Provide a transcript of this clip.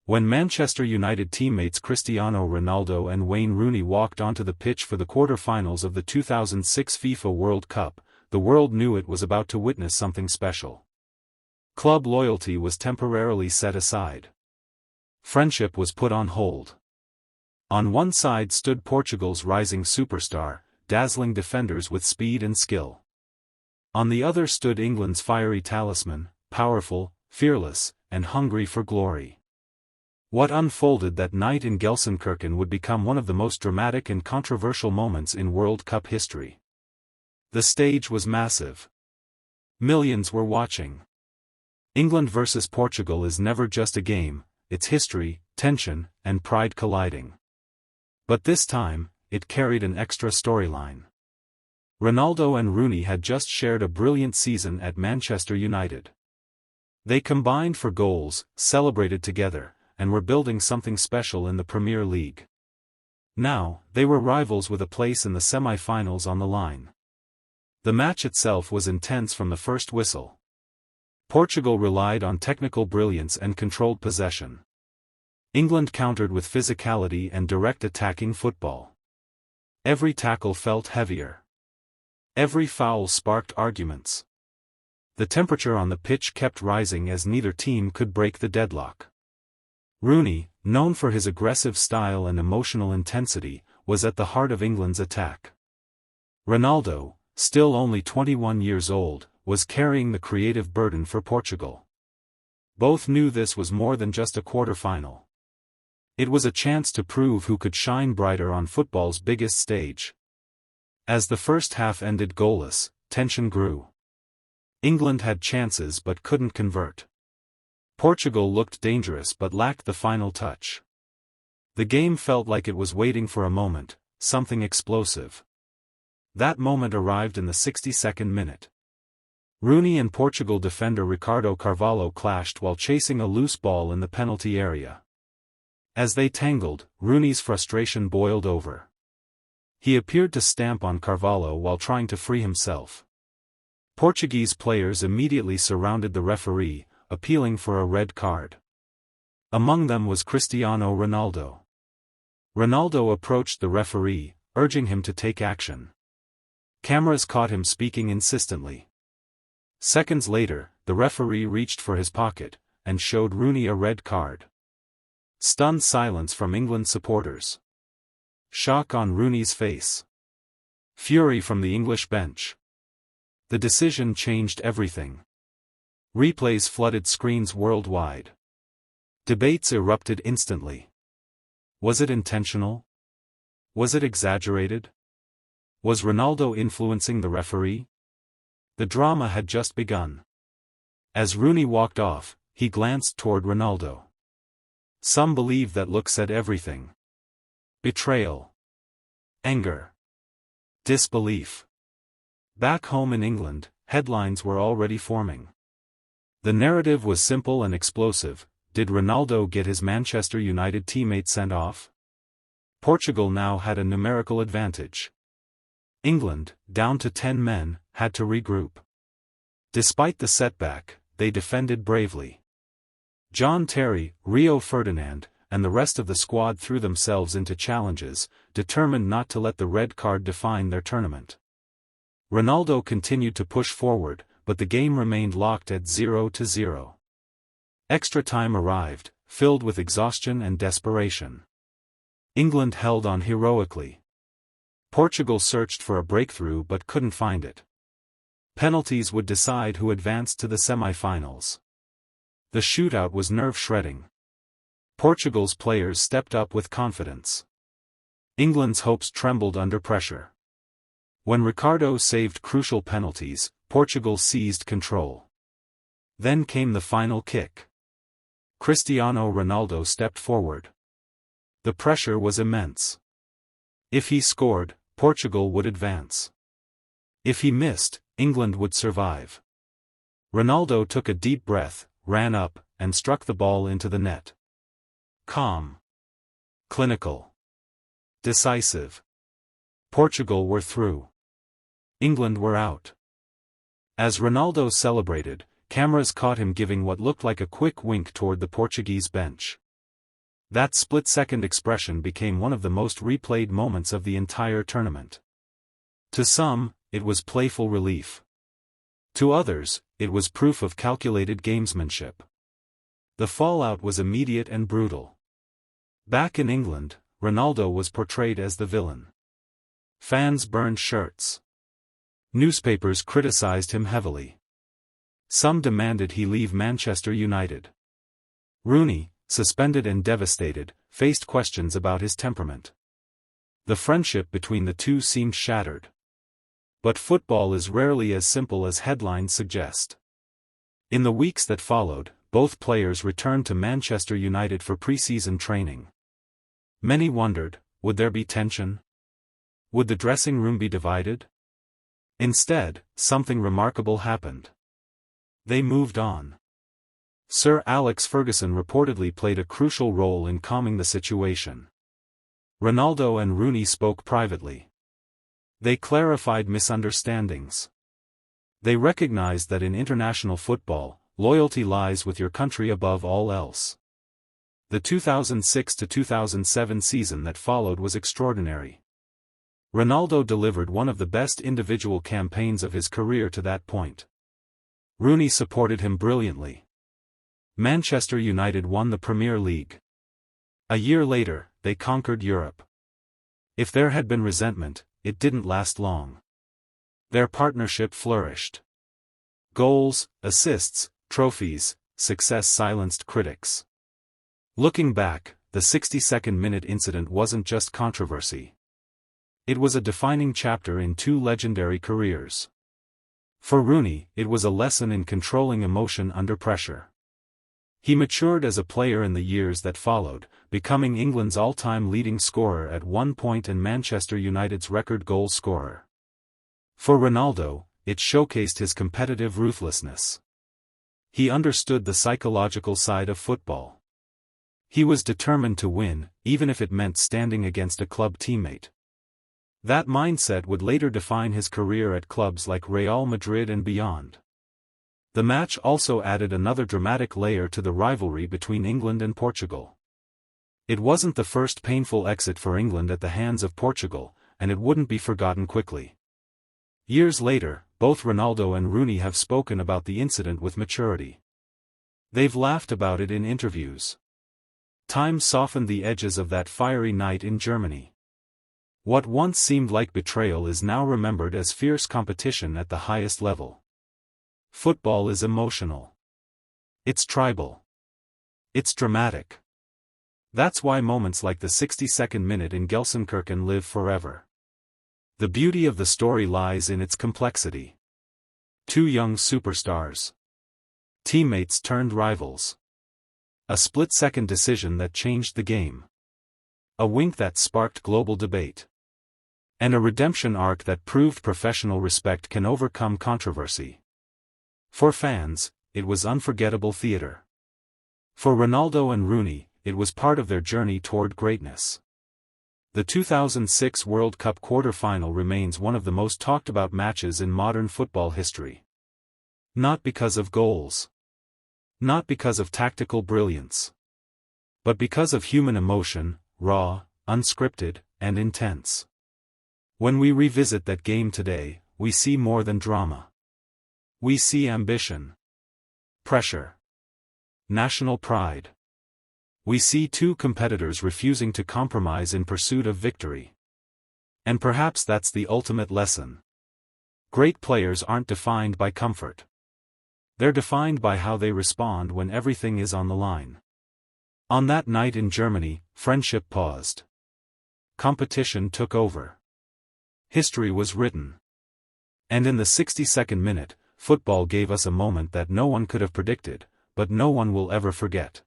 When Manchester United teammates Cristiano Ronaldo and Wayne Rooney walked onto the pitch for the quarter-finals of the 2006 FIFA World Cup, the world knew it was about to witness something special. Club loyalty was temporarily set aside. Friendship was put on hold. On one side stood Portugal's rising superstar, dazzling defenders with speed and skill. On the other stood England's fiery talisman, powerful, fearless, and hungry for glory. What unfolded that night in Gelsenkirchen would become one of the most dramatic and controversial moments in World Cup history. The stage was massive. Millions were watching. England versus Portugal is never just a game, it's history, tension, and pride colliding. But this time, it carried an extra storyline. Ronaldo and Rooney had just shared a brilliant season at Manchester United. They combined for goals, celebrated together, and were building something special in the Premier League. Now, they were rivals with a place in the semi-finals on the line. The match itself was intense from the first whistle. Portugal relied on technical brilliance and controlled possession. England countered with physicality and direct attacking football. Every tackle felt heavier. Every foul sparked arguments. The temperature on the pitch kept rising as neither team could break the deadlock. Rooney, known for his aggressive style and emotional intensity, was at the heart of England's attack. Ronaldo, still only 21 years old, was carrying the creative burden for Portugal. Both knew this was more than just a quarter-final. It was a chance to prove who could shine brighter on football's biggest stage. As the first half ended goalless, tension grew. England had chances but couldn't convert. Portugal looked dangerous but lacked the final touch. The game felt like it was waiting for a moment, something explosive. That moment arrived in the 62nd minute. Rooney and Portugal defender Ricardo Carvalho clashed while chasing a loose ball in the penalty area. As they tangled, Rooney's frustration boiled over. He appeared to stamp on Carvalho while trying to free himself. Portuguese players immediately surrounded the referee, appealing for a red card. Among them was Cristiano Ronaldo. Ronaldo approached the referee, urging him to take action. Cameras caught him speaking insistently. Seconds later, the referee reached for his pocket, and showed Rooney a red card. Stunned silence from England supporters. Shock on Rooney's face. Fury from the English bench. The decision changed everything. Replays flooded screens worldwide. Debates erupted instantly. Was it intentional? Was it exaggerated? Was Ronaldo influencing the referee? The drama had just begun. As Rooney walked off, he glanced toward Ronaldo. Some believe that look said everything. Betrayal. Anger. Disbelief. Back home in England, headlines were already forming. The narrative was simple and explosive. Did Ronaldo get his Manchester United teammate sent off? Portugal now had a numerical advantage. England, down to 10 men, had to regroup. Despite the setback, they defended bravely. John Terry, Rio Ferdinand, and the rest of the squad threw themselves into challenges, determined not to let the red card define their tournament. Ronaldo continued to push forward, but the game remained locked at 0-0. Extra time arrived, filled with exhaustion and desperation. England held on heroically. Portugal searched for a breakthrough but couldn't find it. Penalties would decide who advanced to the semi-finals. The shootout was nerve-shredding. Portugal's players stepped up with confidence. England's hopes trembled under pressure. When Ricardo saved crucial penalties, Portugal seized control. Then came the final kick. Cristiano Ronaldo stepped forward. The pressure was immense. If he scored, Portugal would advance. If he missed, England would survive. Ronaldo took a deep breath, ran up, and struck the ball into the net. Calm. Clinical. Decisive. Portugal were through. England were out. As Ronaldo celebrated, cameras caught him giving what looked like a quick wink toward the Portuguese bench. That split-second expression became one of the most replayed moments of the entire tournament. To some, it was playful relief. To others, it was proof of calculated gamesmanship. The fallout was immediate and brutal. Back in England, Ronaldo was portrayed as the villain. Fans burned shirts. Newspapers criticized him heavily. Some demanded he leave Manchester United. Rooney, suspended and devastated, faced questions about his temperament. The friendship between the two seemed shattered. But football is rarely as simple as headlines suggest. In the weeks that followed, both players returned to Manchester United for pre-season training. Many wondered, would there be tension? Would the dressing room be divided? Instead, something remarkable happened. They moved on. Sir Alex Ferguson reportedly played a crucial role in calming the situation. Ronaldo and Rooney spoke privately. They clarified misunderstandings. They recognized that in international football, loyalty lies with your country above all else. The 2006-2007 season that followed was extraordinary. Ronaldo delivered one of the best individual campaigns of his career to that point. Rooney supported him brilliantly. Manchester United won the Premier League. A year later, they conquered Europe. If there had been resentment, it didn't last long. Their partnership flourished. Goals, assists, trophies, success silenced critics. Looking back, the 62nd-minute incident wasn't just controversy. It was a defining chapter in two legendary careers. For Rooney, it was a lesson in controlling emotion under pressure. He matured as a player in the years that followed, becoming England's all-time leading scorer at one point and Manchester United's record goal scorer. For Ronaldo, it showcased his competitive ruthlessness. He understood the psychological side of football. He was determined to win, even if it meant standing against a club teammate. That mindset would later define his career at clubs like Real Madrid and beyond. The match also added another dramatic layer to the rivalry between England and Portugal. It wasn't the first painful exit for England at the hands of Portugal, and it wouldn't be forgotten quickly. Years later, both Ronaldo and Rooney have spoken about the incident with maturity. They've laughed about it in interviews. Time softened the edges of that fiery night in Germany. What once seemed like betrayal is now remembered as fierce competition at the highest level. Football is emotional. It's tribal. It's dramatic. That's why moments like the 62nd minute in Gelsenkirchen live forever. The beauty of the story lies in its complexity. Two young superstars. Teammates turned rivals. A split-second decision that changed the game. A wink that sparked global debate. And a redemption arc that proved professional respect can overcome controversy. For fans, it was unforgettable theater. For Ronaldo and Rooney, it was part of their journey toward greatness. The 2006 World Cup quarter-final remains one of the most talked-about matches in modern football history. Not because of goals. Not because of tactical brilliance. But because of human emotion, raw, unscripted, and intense. When we revisit that game today, we see more than drama. We see ambition. Pressure. National pride. We see two competitors refusing to compromise in pursuit of victory. And perhaps that's the ultimate lesson. Great players aren't defined by comfort. They're defined by how they respond when everything is on the line. On that night in Germany, friendship paused. Competition took over. History was written. And in the 62nd minute, football gave us a moment that no one could have predicted, but no one will ever forget.